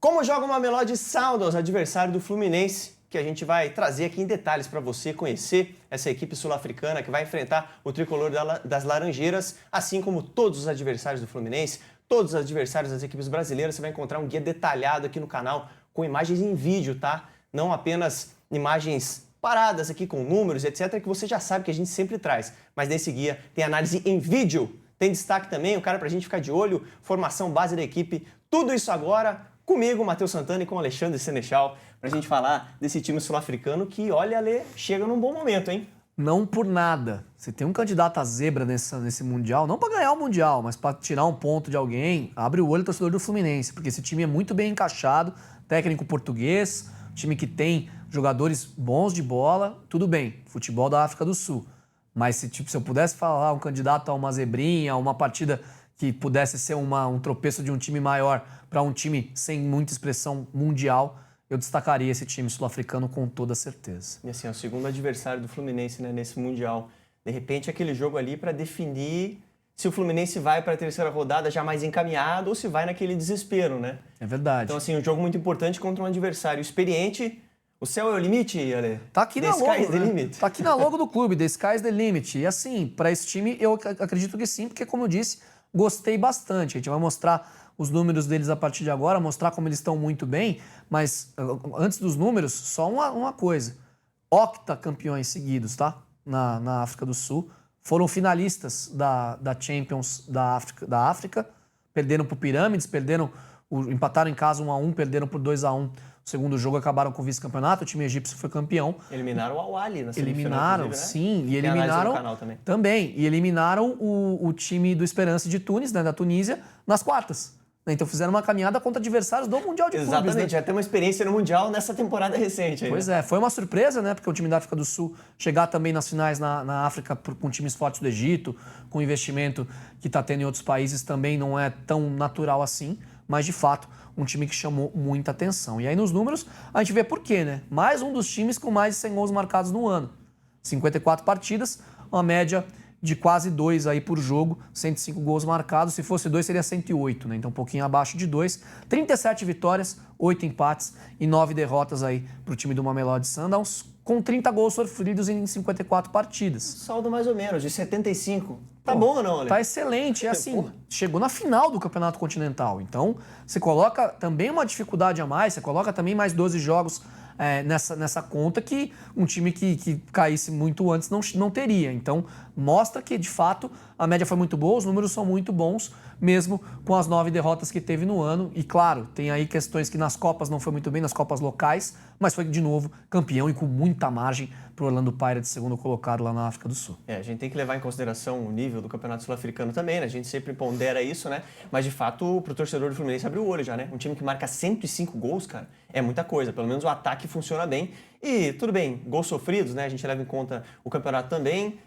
Como joga o Mamelodi Sundowns, adversário do Fluminense, que a gente vai trazer aqui em detalhes para você conhecer essa equipe sul-africana que vai enfrentar o tricolor das Laranjeiras, assim como todos os adversários do Fluminense, todos os adversários das equipes brasileiras. Você vai encontrar um guia detalhado aqui no canal com imagens em vídeo, tá? Não apenas imagens paradas aqui com números, etc., que você já sabe que a gente sempre traz. Mas nesse guia tem análise em vídeo, tem destaque também, o cara pra gente ficar de olho, formação base da equipe, tudo isso agora comigo, Matheus Santana, e com Alexandre Senechal, pra gente falar desse time sul-africano que, olha, Ale, chega num bom momento, hein? Não por nada. Você tem um candidato a zebra nesse Mundial, não para ganhar o Mundial, mas para tirar um ponto de alguém, abre o olho do torcedor do Fluminense, porque esse time é muito bem encaixado, técnico português, time que tem jogadores bons de bola, tudo bem, futebol da África do Sul. Mas se eu pudesse falar um candidato a uma zebrinha, uma partida que pudesse ser um tropeço de um time maior para um time sem muita expressão mundial, eu destacaria esse time sul-africano com toda certeza. E assim, é o segundo adversário do Fluminense, né, nesse Mundial. De repente, aquele jogo ali para definir se o Fluminense vai para a terceira rodada já mais encaminhado ou se vai naquele desespero, né? É verdade. Então, assim, um jogo muito importante contra um adversário experiente. O céu é o limite, Ale? Tá aqui The na logo, sky is the né? limit. Tá aqui na logo do clube, The Sky is the Limit. E assim, para esse time, eu acredito que sim, porque como eu disse, gostei bastante. A gente vai mostrar os números deles a partir de agora, mostrar como eles estão muito bem, mas antes dos números, só uma coisa. Octacampeões seguidos, tá? Na África do Sul. Foram finalistas da Champions da África, perderam pro Pirâmides, empataram em casa 1-1, perderam por 2-1. O segundo jogo acabaram com o vice-campeonato, o time egípcio foi campeão. Eliminaram o Al-Ahly na semifinal. Eliminaram, né? sim. E Tem análise eliminaram no canal também. também. E eliminaram o time do Esperance de Tunis, né, da Tunísia, nas quartas. Então fizeram uma caminhada contra adversários do Mundial de Clubes. Exatamente, Né? já tem uma experiência no Mundial nessa temporada recente. Aí, Pois né? é, foi uma surpresa, né? Porque o time da África do Sul chegar também nas finais na África com times fortes do Egito, com o investimento que está tendo em outros países, também não é tão natural assim. Mas, de fato, um time que chamou muita atenção. E aí, nos números, a gente vê por quê, né? Mais um dos times com mais de 100 gols marcados no ano. 54 partidas, uma média de quase 2 aí por jogo, 105 gols marcados. Se fosse 2, seria 108, né? Então, um pouquinho abaixo de 2. 37 vitórias, 8 empates e 9 derrotas aí para o time do Mamelodi Sundowns, com 30 gols sofridos em 54 partidas. Saldo mais ou menos, de 75. Tá bom ou não, Ale? Tá excelente. É assim, chegou na final do Campeonato Continental. Então, você coloca também uma dificuldade a mais, você coloca também mais 12 jogos nessa conta que um time que caísse muito antes não teria. Então, mostra que, de fato, a média foi muito boa, os números são muito bons, mesmo com as 9 derrotas que teve no ano. E, claro, tem aí questões que nas Copas não foi muito bem, nas Copas locais, mas foi, de novo, campeão e com muita margem para o Orlando Pirates, segundo colocado lá na África do Sul. A gente tem que levar em consideração o nível do Campeonato Sul-Africano também, né? A gente sempre pondera isso, né? Mas, de fato, pro torcedor do Fluminense abriu o olho já, né? Um time que marca 105 gols, cara, é muita coisa. Pelo menos o ataque funciona bem. E, tudo bem, gols sofridos, né? A gente leva em conta o campeonato também.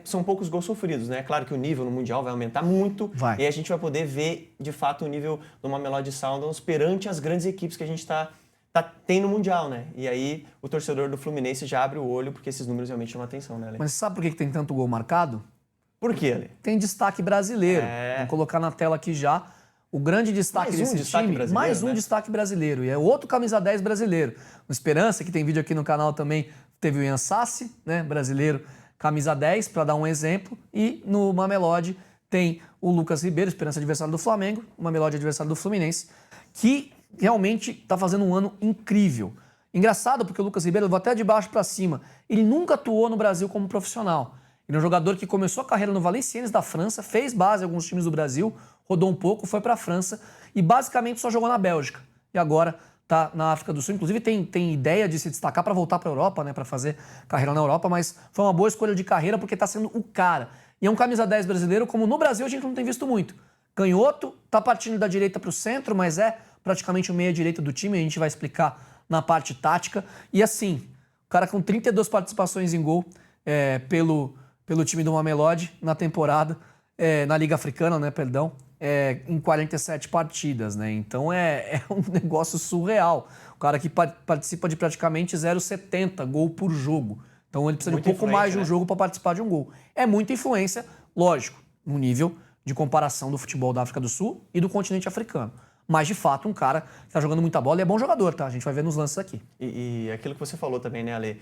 São poucos gols sofridos, né? É claro que o nível no Mundial vai aumentar muito. Vai. E aí a gente vai poder ver, de fato, o nível do Mamelodi Sundowns perante as grandes equipes que a gente tem no Mundial, né? E aí o torcedor do Fluminense já abre o olho, porque esses números realmente chamam atenção, né, Ale? Mas sabe por que tem tanto gol marcado? Por quê, Ale? Tem destaque brasileiro. Vou colocar na tela aqui já. O grande destaque desse time, mais um destaque brasileiro. E é outro camisa 10 brasileiro. No Esperança, que tem vídeo aqui no canal também, teve o Ian Sassi, né, brasileiro, camisa 10, para dar um exemplo. E no Mamelodi tem o Lucas Ribeiro, Esperança adversário do Flamengo, o Mamelodi adversário do Fluminense, que realmente está fazendo um ano incrível. Engraçado, porque o Lucas Ribeiro, eu vou até de baixo para cima, ele nunca atuou no Brasil como profissional. Ele é um jogador que começou a carreira no Valenciennes da França, fez base em alguns times do Brasil, rodou um pouco, foi para a França e basicamente só jogou na Bélgica. E agora está na África do Sul. Inclusive tem ideia de se destacar para voltar para a Europa, né, para fazer carreira na Europa, mas foi uma boa escolha de carreira porque está sendo o cara. E é um camisa 10 brasileiro, como no Brasil a gente não tem visto muito. Canhoto, está partindo da direita para o centro, mas é praticamente o meia-direita do time, a gente vai explicar na parte tática. E assim, o cara com 32 participações em gol pelo time do Mamelodi na temporada, na Liga Africana, né, perdão, em 47 partidas, né? Então é um negócio surreal. O cara que participa de praticamente 0,70 gol por jogo. Então ele precisa de um pouco mais de um jogo para participar de um gol. É muita influência, lógico, no nível de comparação do futebol da África do Sul e do continente africano. Mas, de fato, um cara que tá jogando muita bola e é bom jogador, tá? A gente vai ver nos lances aqui. E aquilo que você falou também, né, Ale?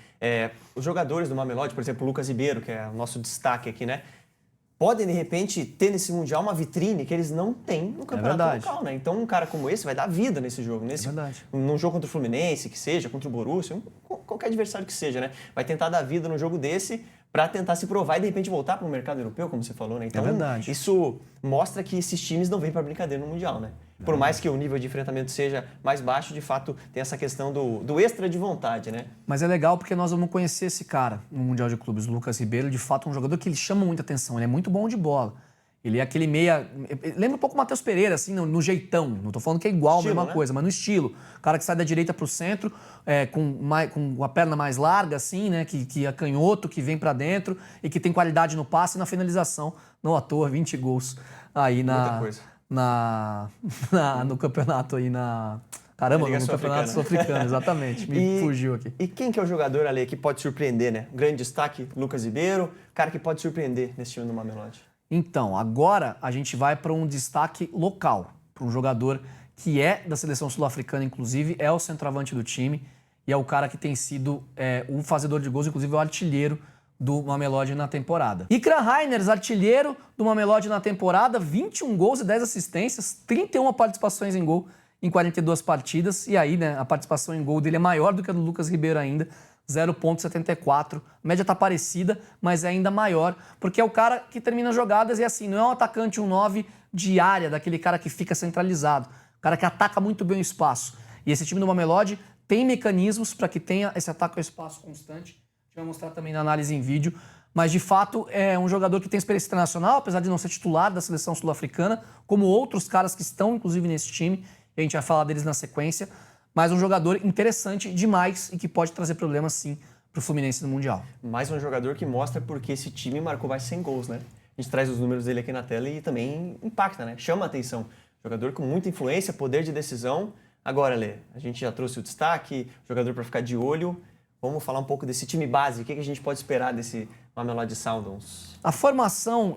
Os jogadores do Mamelodi, por exemplo, o Lucas Ribeiro, que é o nosso destaque aqui, né? Podem, de repente, ter nesse Mundial uma vitrine que eles não têm no campeonato local, né? Então, um cara como esse vai dar vida nesse jogo. Num jogo contra o Fluminense, que seja, contra o Borussia, qualquer adversário que seja, né? Vai tentar dar vida no jogo desse para tentar se provar e, de repente, voltar para o mercado europeu, como você falou, né? Então, isso mostra que esses times não vêm para brincadeira no Mundial, né? Por mais que o nível de enfrentamento seja mais baixo, de fato, tem essa questão do extra de vontade, né? Mas é legal porque nós vamos conhecer esse cara no Mundial de Clubes, o Lucas Ribeiro, de fato um jogador que ele chama muita atenção, ele é muito bom de bola. Ele é aquele meia... Lembra um pouco o Matheus Pereira, assim, no jeitão. Não tô falando que é igual, estilo, a mesma coisa, mas no estilo. O cara que sai da direita pro centro, com a perna mais larga, assim, né? Que é canhoto, que vem para dentro e que tem qualidade no passe e na finalização. Não à toa, 20 gols aí Muita coisa. no campeonato aí Caramba, no campeonato sul-africano, exatamente. Fugiu aqui. E quem que é o jogador ali que pode surpreender, né? Grande destaque, Lucas Ribeiro, cara que pode surpreender nesse time do Mamelodi. Então, agora a gente vai para um destaque local, para um jogador que é da seleção sul-africana, inclusive, é o centroavante do time e é o cara que tem sido o fazedor de gols, inclusive o artilheiro do Mamelodi na temporada. Ikram Reiners, artilheiro do Mamelodi na temporada, 21 gols e 10 assistências, 31 participações em gol em 42 partidas. E aí, né, a participação em gol dele é maior do que a do Lucas Ribeiro ainda, 0,74. A média tá parecida, mas é ainda maior, porque é o cara que termina jogadas e assim, não é um atacante, um 9 de área, daquele cara que fica centralizado, o cara que ataca muito bem o espaço. E esse time do Mamelodi tem mecanismos para que tenha esse ataque ao espaço constante. A gente vai mostrar também na análise em vídeo. Mas, de fato, é um jogador que tem experiência internacional, apesar de não ser titular da seleção sul-africana, como outros caras que estão, inclusive, nesse time. E a gente vai falar deles na sequência. Mas um jogador interessante demais e que pode trazer problemas, sim, para o Fluminense no Mundial. Mais um jogador que mostra porque esse time marcou mais 100 gols, né? A gente traz os números dele aqui na tela e também impacta, né? Chama a atenção. Jogador com muita influência, poder de decisão. Agora, Lê, a gente já trouxe o destaque, jogador para ficar de olho. Vamos falar um pouco desse time base. O que a gente pode esperar desse Mamelodi Sundowns? A formação,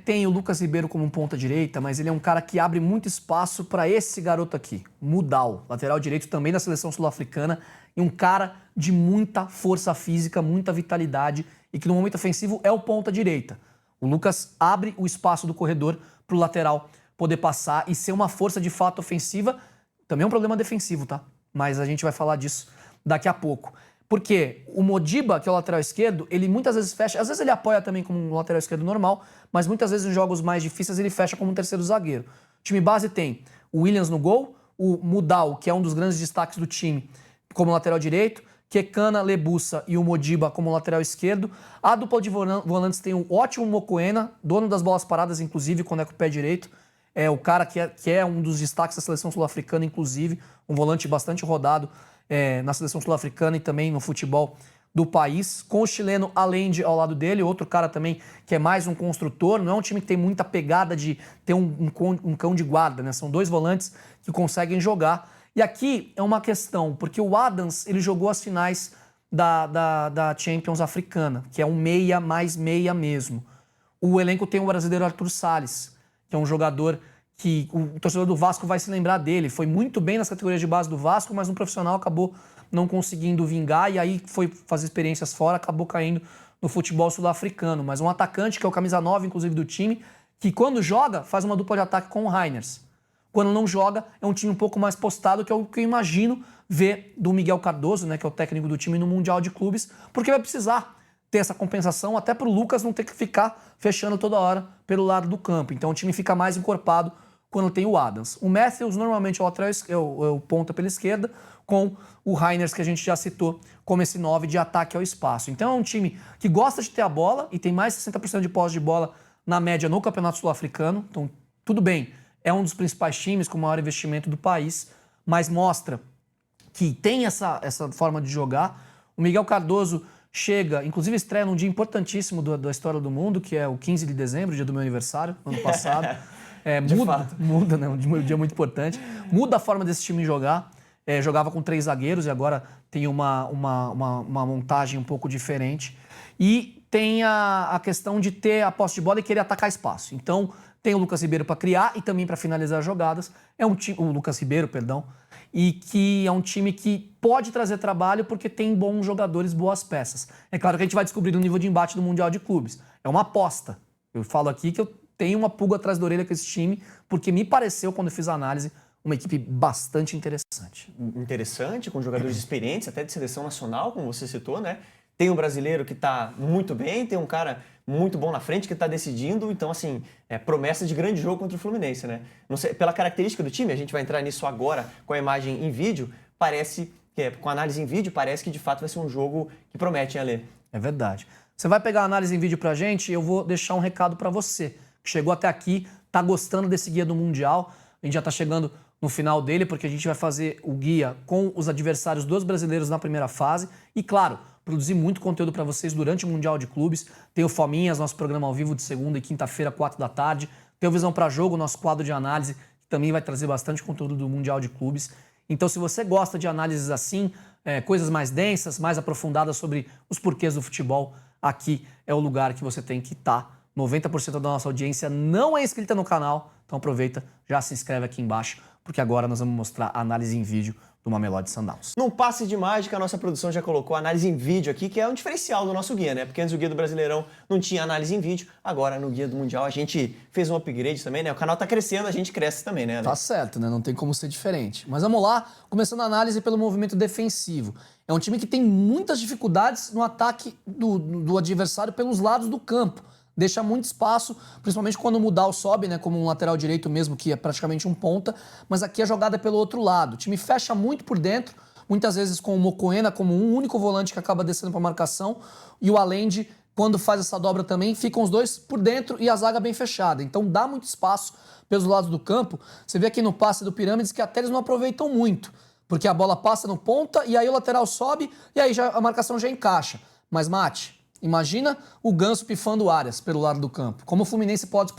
tem o Lucas Ribeiro como um ponta-direita, mas ele é um cara que abre muito espaço para esse garoto aqui, Mudal, lateral direito também da seleção sul-africana, e um cara de muita força física, muita vitalidade, e que no momento ofensivo é o ponta-direita. O Lucas abre o espaço do corredor para o lateral poder passar e ser uma força de fato ofensiva. Também é um problema defensivo, tá? Mas a gente vai falar disso daqui a pouco. Porque o Modiba, que é o lateral esquerdo, ele muitas vezes fecha, às vezes ele apoia também como um lateral esquerdo normal, mas muitas vezes em jogos mais difíceis ele fecha como um terceiro zagueiro. O time base tem o Williams no gol, o Mudal, que é um dos grandes destaques do time, como lateral direito, Kekana, Lebussa e o Modiba como lateral esquerdo. A dupla de volantes tem o ótimo Mokoena, dono das bolas paradas, inclusive, quando é com o pé direito. É o cara que é um dos destaques da seleção sul-africana, inclusive, um volante bastante rodado na seleção sul-africana e também no futebol do país, com o chileno Allende ao lado dele, outro cara também que é mais um construtor, não é um time que tem muita pegada de ter um cão de guarda, né? São dois volantes que conseguem jogar. E aqui é uma questão, porque o Adams, ele jogou as finais da Champions africana, que é um meia mais meia mesmo. O elenco tem o brasileiro Arthur Salles, que é um jogador que o torcedor do Vasco vai se lembrar dele. Foi muito bem nas categorias de base do Vasco, mas um profissional acabou não conseguindo vingar e aí foi fazer experiências fora, acabou caindo no futebol sul-africano. Mas um atacante, que é o camisa 9, inclusive, do time, que quando joga, faz uma dupla de ataque com o Reiners. Quando não joga, é um time um pouco mais postado, que é o que eu imagino ver do Miguel Cardoso, né, que é o técnico do time no Mundial de Clubes, porque vai precisar ter essa compensação até para o Lucas não ter que ficar fechando toda hora pelo lado do campo. Então o time fica mais encorpado quando tem o Adams. O Matthews normalmente é o ponta pela esquerda, com o Reiners, que a gente já citou, como esse 9 de ataque ao espaço. Então é um time que gosta de ter a bola e tem mais de 60% de posse de bola na média no Campeonato Sul-Africano. Então, tudo bem, é um dos principais times com o maior investimento do país, mas mostra que tem essa forma de jogar. O Miguel Cardoso chega, inclusive estreia num dia importantíssimo da história do mundo, que é o 15 de dezembro, dia do meu aniversário, ano passado. Muda, né? Um dia muito importante. Muda a forma desse time jogar. Jogava com 3 zagueiros e agora tem uma montagem um pouco diferente. E tem a questão de ter a posse de bola e querer atacar espaço. Então, tem o Lucas Ribeiro para criar e também para finalizar jogadas. É um time, o Lucas Ribeiro, perdão, e que é um time que pode trazer trabalho porque tem bons jogadores, boas peças. É claro que a gente vai descobrir o nível de embate do Mundial de Clubes. É uma aposta. Eu falo aqui que eu tenho uma pulga atrás da orelha com esse time, porque me pareceu, quando eu fiz a análise, uma equipe bastante interessante. Interessante, com jogadores experientes, até de seleção nacional, como você citou, né? Tem um brasileiro que está muito bem, tem um cara muito bom na frente que está decidindo. Então, assim, promessa de grande jogo contra o Fluminense, né? Não sei, pela característica do time, a gente vai entrar nisso agora com a imagem em vídeo, parece que, com a análise em vídeo, parece que de fato vai ser um jogo que promete, hein, Alê? É verdade. Você vai pegar a análise em vídeo pra gente e eu vou deixar um recado para você, que chegou até aqui, tá gostando desse guia do Mundial. A gente já tá chegando no final dele, porque a gente vai fazer o guia com os adversários dos brasileiros na primeira fase. E, claro, produzir muito conteúdo para vocês durante o Mundial de Clubes. Tem o Fominhas, nosso programa ao vivo de segunda e quinta-feira, 4 da tarde. Tem o Visão para Jogo, nosso quadro de análise, que também vai trazer bastante conteúdo do Mundial de Clubes. Então, se você gosta de análises assim, coisas mais densas, mais aprofundadas sobre os porquês do futebol, aqui é o lugar que você tem que estar. 90% da nossa audiência não é inscrita no canal, então aproveita, já se inscreve aqui embaixo, porque agora nós vamos mostrar a análise em vídeo do Mamelodi Sundowns. Num passe de mágica, a nossa produção já colocou a análise em vídeo aqui, que é um diferencial do nosso guia, né? Porque antes o guia do Brasileirão não tinha análise em vídeo, agora no guia do Mundial a gente fez um upgrade também, né? O canal tá crescendo, a gente cresce também, né? Tá certo, né? Não tem como ser diferente. Mas vamos lá, começando a análise pelo movimento defensivo. É um time que tem muitas dificuldades no ataque do adversário pelos lados do campo. Deixa muito espaço, principalmente quando o Mudal sobe, né, como um lateral direito mesmo, que é praticamente um ponta, mas aqui a jogada é pelo outro lado. O time fecha muito por dentro, muitas vezes com o Mokoena como um único volante que acaba descendo para marcação, e o Allende, quando faz essa dobra também, ficam os dois por dentro e a zaga bem fechada. Então dá muito espaço pelos lados do campo. Você vê aqui no passe do Pirâmides que até eles não aproveitam muito, porque a bola passa no ponta e aí o lateral sobe e aí a marcação já encaixa. Mas, Mate, imagina o Ganso pifando áreas pelo lado do campo. Como o Fluminense pode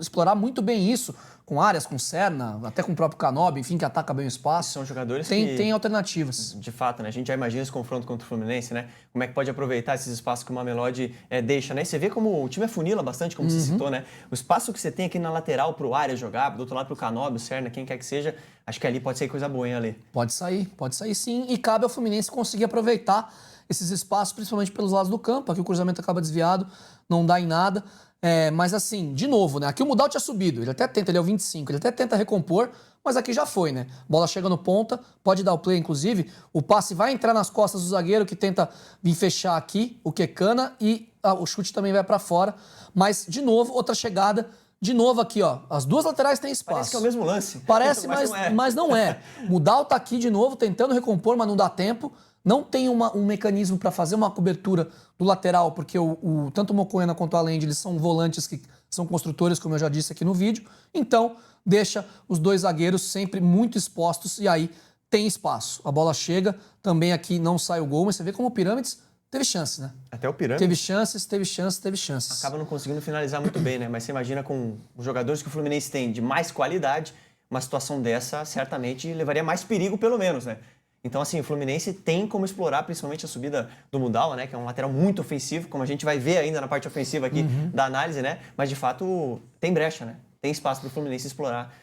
explorar muito bem isso, com áreas, com Serna, até com o próprio Canobi, enfim, que ataca bem o espaço. São jogadores que... Tem alternativas. De fato, né? A gente já imagina esse confronto contra o Fluminense, né? Como é que pode aproveitar esses espaços que o Mamelodi deixa, né? E você vê como o time afunila bastante, como você citou, né? O espaço que você tem aqui na lateral pro área jogar, do outro lado pro Canobi, o Serna, quem quer que seja, acho que ali pode sair coisa boa, hein, Ale? Pode sair sim. E cabe ao Fluminense conseguir aproveitar esses espaços, principalmente pelos lados do campo. Aqui o cruzamento acaba desviado, não dá em nada. Mas assim, de novo, né? Aqui o Mudal tinha subido, ele até tenta, ele é o 25, ele até tenta recompor, mas aqui já foi, né? Bola chega no ponta, pode dar o play, inclusive. O passe vai entrar nas costas do zagueiro, que tenta vir fechar aqui, o Quecana, e o chute também vai pra fora. Mas, de novo, outra chegada. De novo aqui, ó. As duas laterais têm espaço. Parece que é o mesmo lance. Parece, mas não é. Mudal tá aqui de novo, tentando recompor, mas não dá tempo. Não tem um mecanismo para fazer uma cobertura do lateral, porque tanto o Mokoena quanto o Allende, eles são volantes que são construtores, como eu já disse aqui no vídeo. Então, deixa os dois zagueiros sempre muito expostos e aí tem espaço. A bola chega, também aqui não sai o gol, mas você vê como o Pirâmides teve chances, né? Até o Pirâmides. Teve chances. Acaba não conseguindo finalizar muito bem, né? Mas você imagina com os jogadores que o Fluminense tem de mais qualidade, uma situação dessa certamente levaria mais perigo, pelo menos, né? Então, assim, o Fluminense tem como explorar principalmente a subida do Mudal, né? Que é um lateral muito ofensivo, como a gente vai ver ainda na parte ofensiva aqui da análise, né? Mas, de fato, tem brecha, né? Tem espaço para o Fluminense explorar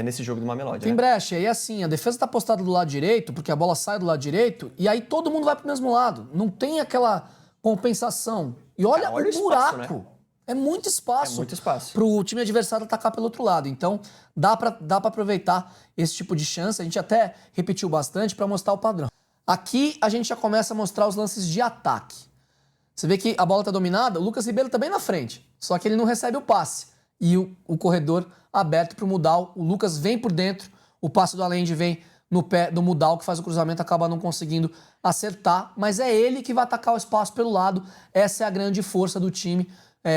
nesse jogo do Mamelodi. Tem brecha. E assim, a defesa está postada do lado direito, porque a bola sai do lado direito, e aí todo mundo vai para o mesmo lado. Não tem aquela compensação. E olha o buraco. Espaço, né? É muito espaço para o time adversário atacar pelo outro lado. Então, dá para aproveitar esse tipo de chance. A gente até repetiu bastante para mostrar o padrão. Aqui, a gente já começa a mostrar os lances de ataque. Você vê que a bola está dominada, o Lucas Ribeiro está bem na frente, só que ele não recebe o passe. E o corredor aberto para o Mudal. O Lucas vem por dentro, o passe do Allende vem no pé do Mudal, que faz o cruzamento, acaba não conseguindo acertar. Mas é ele que vai atacar o espaço pelo lado. Essa é a grande força do time.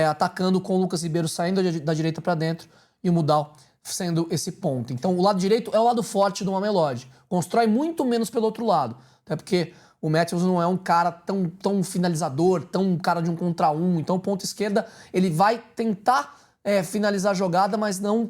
Atacando com o Lucas Ribeiro saindo da direita para dentro e o Mudal sendo esse ponto. Então o lado direito é o lado forte do Mamelodi. Constrói muito menos pelo outro lado. Até porque o Matthews não é um cara tão finalizador, tão cara de um contra um. Então o ponto esquerda ele vai tentar finalizar a jogada, mas não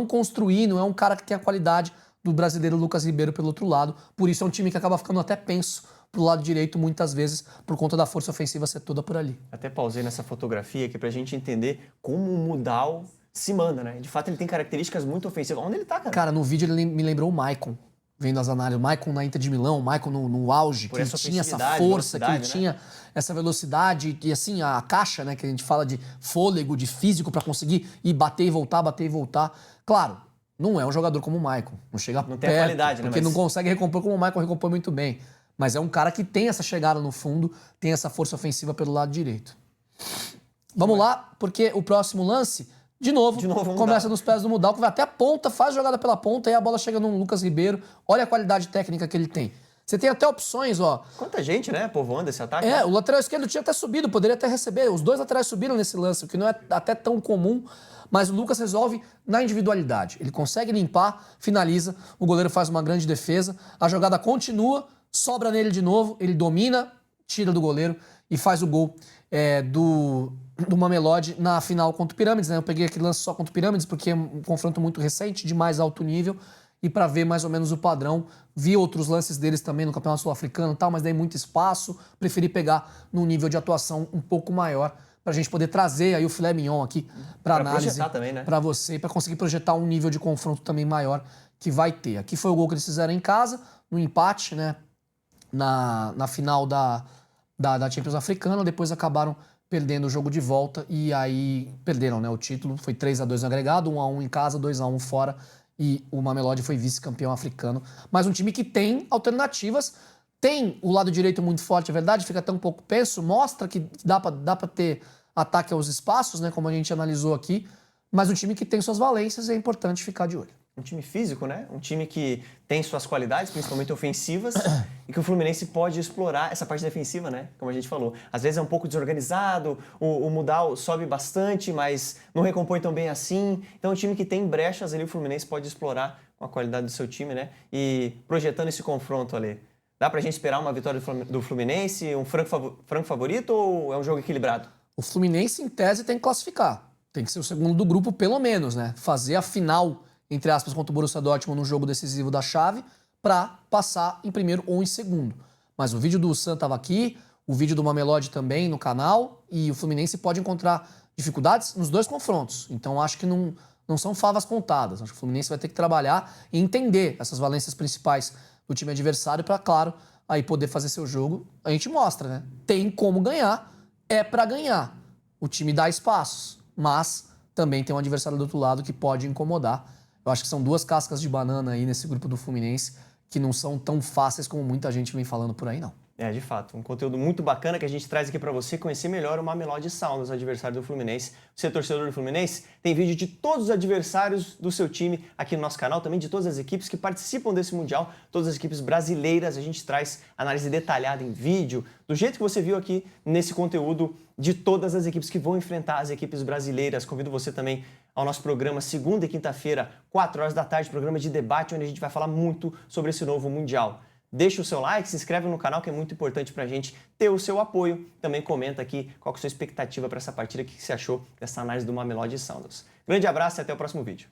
construir, não é um cara que tem a qualidade do brasileiro Lucas Ribeiro pelo outro lado. Por isso é um time que acaba ficando até penso pro lado direito muitas vezes, por conta da força ofensiva ser toda por ali. Até pausei nessa fotografia aqui pra gente entender como o Mudal se manda, né? De fato, ele tem características muito ofensivas. Onde ele tá, cara? Cara, no vídeo ele me lembrou o Maicon, vendo as análises. O Maicon na Inter de Milão, o Maicon no auge, que ele tinha essa força, que ele tinha essa velocidade e assim, a caixa, né? Que a gente fala de fôlego, de físico pra conseguir ir bater e voltar, bater e voltar. Claro, não é um jogador como o Maicon. Não chega perto, tem a qualidade, né? Porque não consegue recompor como o Maicon recompõe muito bem. Mas é um cara que tem essa chegada no fundo, tem essa força ofensiva pelo lado direito. Vamos lá, porque o próximo lance, de novo começa nos pés do Mudal, que vai até a ponta, faz jogada pela ponta, e a bola chega no Lucas Ribeiro. Olha a qualidade técnica que ele tem. Você tem até opções, ó. Quanta gente, né, povoando esse ataque. O lateral esquerdo tinha até subido, poderia até receber. Os dois laterais subiram nesse lance, o que não é até tão comum, mas o Lucas resolve na individualidade. Ele consegue limpar, finaliza, o goleiro faz uma grande defesa, a jogada continua, sobra nele de novo, ele domina, tira do goleiro e faz o gol do Mamelodi na final contra o Pirâmides, né? Eu peguei aquele lance só contra o Pirâmides porque é um confronto muito recente, de mais alto nível, e para ver mais ou menos o padrão. Vi outros lances deles também no Campeonato Sul-Africano e tal, mas dei muito espaço, preferi pegar num nível de atuação um pouco maior pra gente poder trazer aí o filé mignon aqui pra análise também, né? Pra você, pra conseguir projetar um nível de confronto também maior que vai ter. Aqui foi o gol que eles fizeram em casa, no empate, né? Na final da Champions Africana, depois acabaram perdendo o jogo de volta e aí perderam, né, o título. Foi 3-2 no agregado, 1-1 em casa, 2-1 fora, e o Mamelodi foi vice-campeão africano. Mas um time que tem alternativas, tem o lado direito muito forte, é verdade, fica até um pouco penso, mostra que dá pra ter ataque aos espaços, né, como a gente analisou aqui, mas um time que tem suas valências e é importante ficar de olho. Um time físico, né? Um time que tem suas qualidades, principalmente ofensivas, e que o Fluminense pode explorar essa parte defensiva, né? Como a gente falou. Às vezes é um pouco desorganizado, o Mudal sobe bastante, mas não recompõe tão bem assim. Então, um time que tem brechas ali, o Fluminense pode explorar com a qualidade do seu time, né? E projetando esse confronto ali. Dá pra gente esperar uma vitória do Fluminense, um franco favorito, ou é um jogo equilibrado? O Fluminense, em tese, tem que classificar. Tem que ser o segundo do grupo, pelo menos, né? Fazer a final, entre aspas, contra o Borussia Dortmund no jogo decisivo da chave, para passar em primeiro ou em segundo. Mas o vídeo do Sam estava aqui, o vídeo do Mamelodi também no canal, e o Fluminense pode encontrar dificuldades nos dois confrontos. Então acho que não são favas contadas. Acho que o Fluminense vai ter que trabalhar e entender essas valências principais do time adversário para, claro, aí poder fazer seu jogo. A gente mostra, né? Tem como ganhar, é para ganhar. O time dá espaços, mas também tem um adversário do outro lado que pode incomodar. Eu acho que são duas cascas de banana aí nesse grupo do Fluminense que não são tão fáceis como muita gente vem falando por aí, não. De fato. Um conteúdo muito bacana que a gente traz aqui para você conhecer melhor o Mamelodi Sundowns, adversário do Fluminense. Você é torcedor do Fluminense? Tem vídeo de todos os adversários do seu time aqui no nosso canal, também de todas as equipes que participam desse Mundial, todas as equipes brasileiras. A gente traz análise detalhada em vídeo, do jeito que você viu aqui nesse conteúdo de todas as equipes que vão enfrentar as equipes brasileiras. Convido você também ao nosso programa segunda e quinta-feira, 4 horas da tarde, programa de debate, onde a gente vai falar muito sobre esse novo Mundial. Deixa o seu like, se inscreve no canal, que é muito importante pra gente ter o seu apoio. Também comenta aqui qual que é a sua expectativa para essa partida, o que você achou dessa análise do Mamelodi Sundowns. Grande abraço e até o próximo vídeo.